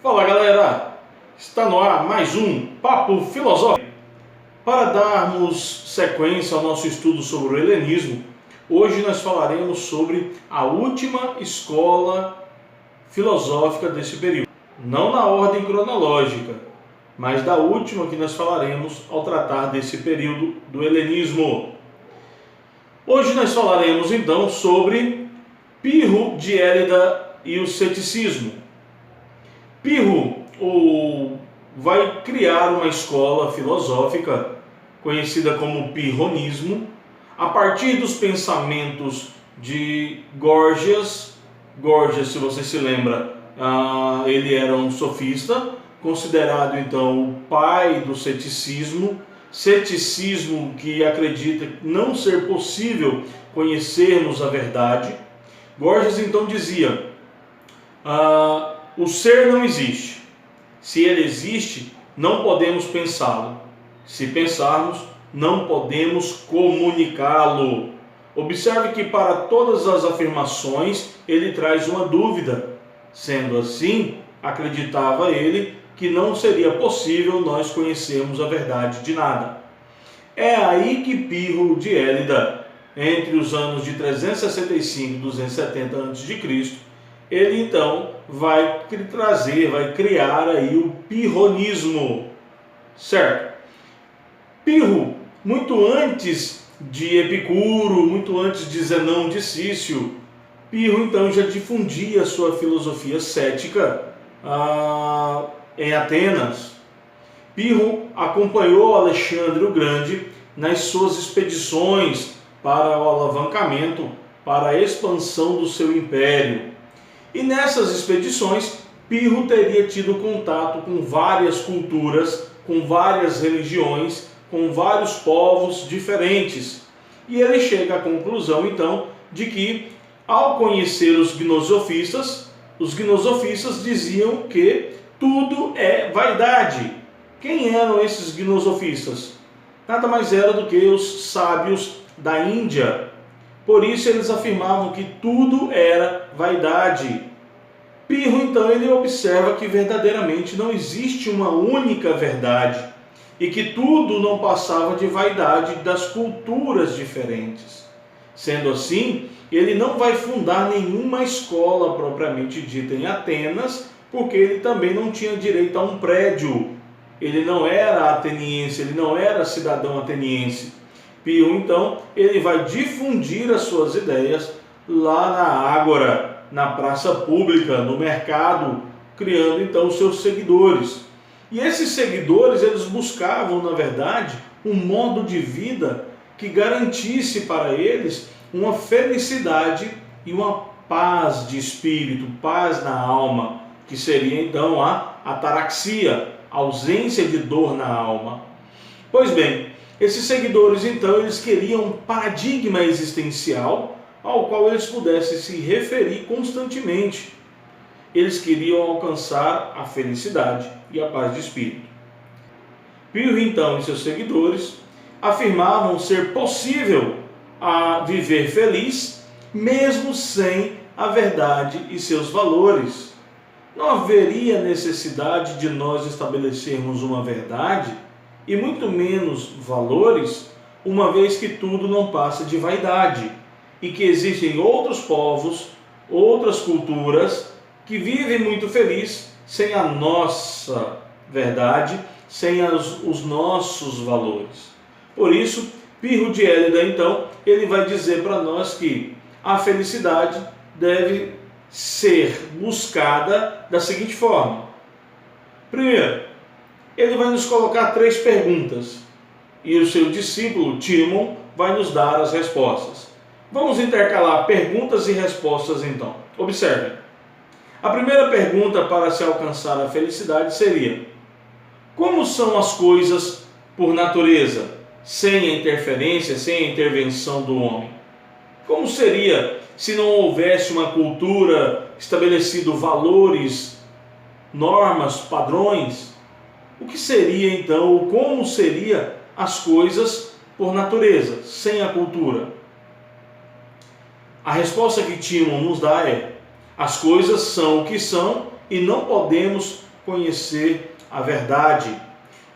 Fala galera, está no ar mais um Papo Filosófico. Para darmos sequência ao nosso estudo sobre o helenismo, hoje nós falaremos sobre a última escola filosófica desse período. Não na ordem cronológica, mas da última que nós falaremos ao tratar desse período do helenismo. Hoje nós falaremos então sobre Pirro de Élida e o ceticismo. Pirro vai criar uma escola filosófica conhecida como pirronismo, a partir dos pensamentos de Górgias. Górgias, se você se lembra, ele era um sofista, considerado então o pai do ceticismo. Ceticismo que acredita não ser possível conhecermos a verdade. Górgias então dizia: o ser não existe. Se ele existe, não podemos pensá-lo. Se pensarmos, não podemos comunicá-lo. Observe que para todas as afirmações ele traz uma dúvida. Sendo assim, acreditava ele que não seria possível nós conhecermos a verdade de nada. É aí que Pirro de Élida, entre os anos de 365 e 270 a.C., ele então vai criar aí o pirronismo, certo? Pirro, muito antes de Epicuro, muito antes de Zenão de Cício, Pirro então já difundia sua filosofia cética em Atenas. Pirro acompanhou Alexandre o Grande nas suas expedições para o alavancamento, para a expansão do seu império. E nessas expedições, Pirro teria tido contato com várias culturas, com várias religiões, com vários povos diferentes. E ele chega à conclusão, então, de que, ao conhecer os gnosofistas diziam que tudo é vaidade. Quem eram esses gnosofistas? Nada mais era do que os sábios da Índia. Por isso eles afirmavam que tudo era vaidade. Pirro então ele observa que verdadeiramente não existe uma única verdade e que tudo não passava de vaidade das culturas diferentes. Sendo assim, ele não vai fundar nenhuma escola propriamente dita em Atenas, porque ele também não tinha direito a um prédio. Ele não era ateniense, ele não era cidadão ateniense. Pirro, então, ele vai difundir as suas ideias lá na ágora, na praça pública, no mercado, criando, então, os seus seguidores. E esses seguidores, eles buscavam, na verdade, um modo de vida que garantisse para eles uma felicidade e uma paz de espírito, paz na alma, que seria, então, a ataraxia, a ausência de dor na alma. Pois bem, esses seguidores, então, eles queriam um paradigma existencial ao qual eles pudessem se referir constantemente. Eles queriam alcançar a felicidade e a paz de espírito. Pirro, então, e seus seguidores afirmavam ser possível viver feliz, mesmo sem a verdade e seus valores. Não haveria necessidade de nós estabelecermos uma verdade e muito menos valores, uma vez que tudo não passa de vaidade e que existem outros povos, outras culturas que vivem muito felizes sem a nossa verdade, sem os nossos valores. Por isso, Pirro de Élida, então, ele vai dizer para nós que a felicidade deve ser buscada da seguinte forma. Primeiro, ele vai nos colocar 3 perguntas e o seu discípulo, Timon, vai nos dar as respostas. Vamos intercalar perguntas e respostas então. Observem. A primeira pergunta para se alcançar a felicidade seria: como são as coisas por natureza, sem a interferência, sem a intervenção do homem? Como seria se não houvesse uma cultura estabelecido valores, normas, padrões? O que seria então, ou como seria as coisas por natureza, sem a cultura? A resposta que Timon nos dá é: as coisas são o que são e não podemos conhecer a verdade.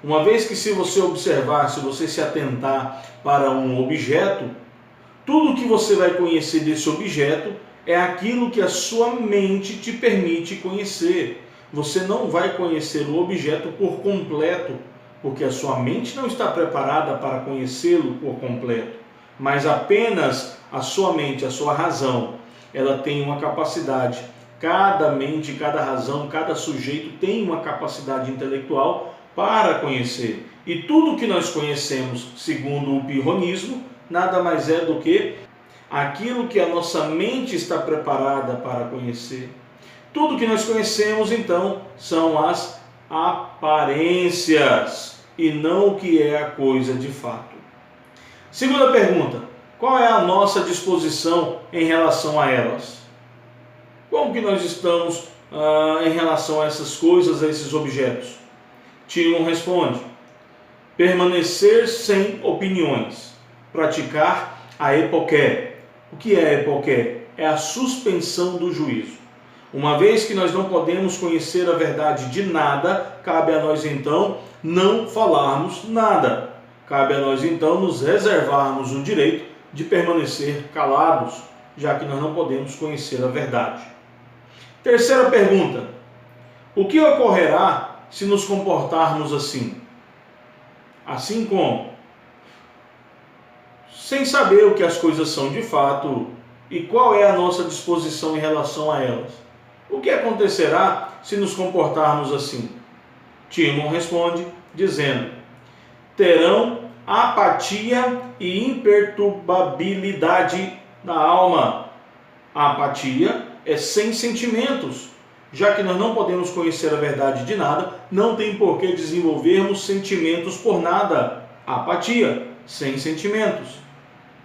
Uma vez que, se você observar, se você se atentar para um objeto, tudo que você vai conhecer desse objeto é aquilo que a sua mente te permite conhecer. Você não vai conhecer o objeto por completo, porque a sua mente não está preparada para conhecê-lo por completo. Mas apenas a sua mente, a sua razão, ela tem uma capacidade. Cada mente, cada razão, cada sujeito tem uma capacidade intelectual para conhecer. E tudo que nós conhecemos, segundo o pirronismo, nada mais é do que aquilo que a nossa mente está preparada para conhecer. Tudo que nós conhecemos, então, são as aparências e não o que é a coisa de fato. Segunda pergunta: qual é a nossa disposição em relação a elas? Como que nós estamos em relação a essas coisas, a esses objetos? Timon responde: permanecer sem opiniões, praticar a epoqué. O que é a epoqué? É a suspensão do juízo. Uma vez que nós não podemos conhecer a verdade de nada, cabe a nós então não falarmos nada. Cabe a nós então nos reservarmos o direito de permanecer calados, já que nós não podemos conhecer a verdade. Terceira pergunta: o que ocorrerá se nos comportarmos assim? Assim como? Sem saber o que as coisas são de fato e qual é a nossa disposição em relação a elas. O que acontecerá se nos comportarmos assim? Timon responde dizendo: terão apatia e imperturbabilidade na alma. A apatia é sem sentimentos. Já que nós não podemos conhecer a verdade de nada, não tem por que desenvolvermos sentimentos por nada. Apatia, sem sentimentos.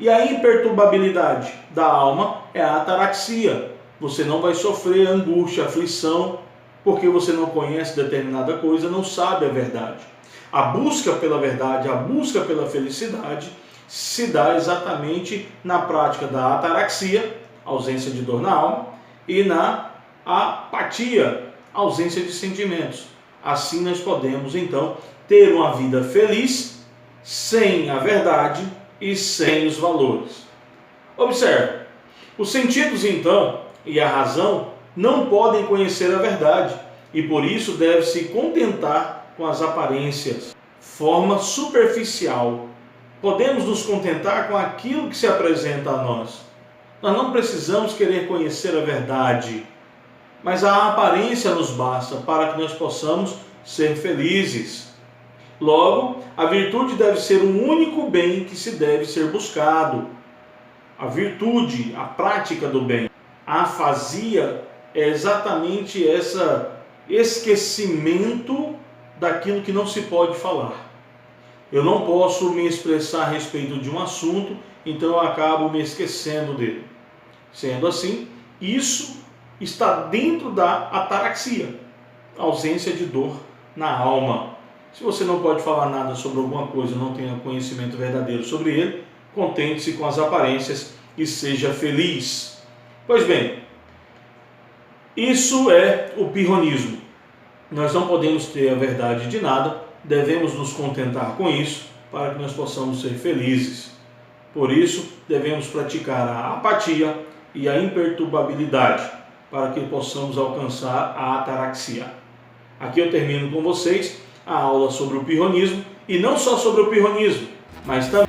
E a imperturbabilidade da alma é a ataraxia. Você não vai sofrer angústia, aflição, porque você não conhece determinada coisa, não sabe a verdade. A busca pela verdade, a busca pela felicidade, se dá exatamente na prática da ataraxia, ausência de dor na alma, e na apatia, ausência de sentimentos. Assim nós podemos então ter uma vida feliz sem a verdade e sem os valores. Observe, os sentidos então e a razão não podem conhecer a verdade e por isso deve se contentar com as aparências, forma superficial. Podemos nos contentar com aquilo que se apresenta a nós. Nós não precisamos querer conhecer a verdade, mas a aparência nos basta para que nós possamos ser felizes. Logo, a virtude deve ser o único bem que se deve ser buscado. A virtude, a prática do bem. A afasia é exatamente esse esquecimento daquilo que não se pode falar. Eu não posso me expressar a respeito de um assunto, então eu acabo me esquecendo dele. Sendo assim, isso está dentro da ataraxia, ausência de dor na alma. Se você não pode falar nada sobre alguma coisa, não tenha conhecimento verdadeiro sobre ele, contente-se com as aparências e seja feliz. Pois bem, isso é o pirronismo. Nós não podemos ter a verdade de nada, devemos nos contentar com isso para que nós possamos ser felizes. Por isso, devemos praticar a apatia e a imperturbabilidade para que possamos alcançar a ataraxia. Aqui eu termino com vocês a aula sobre o pirronismo, e não só sobre o pirronismo, mas também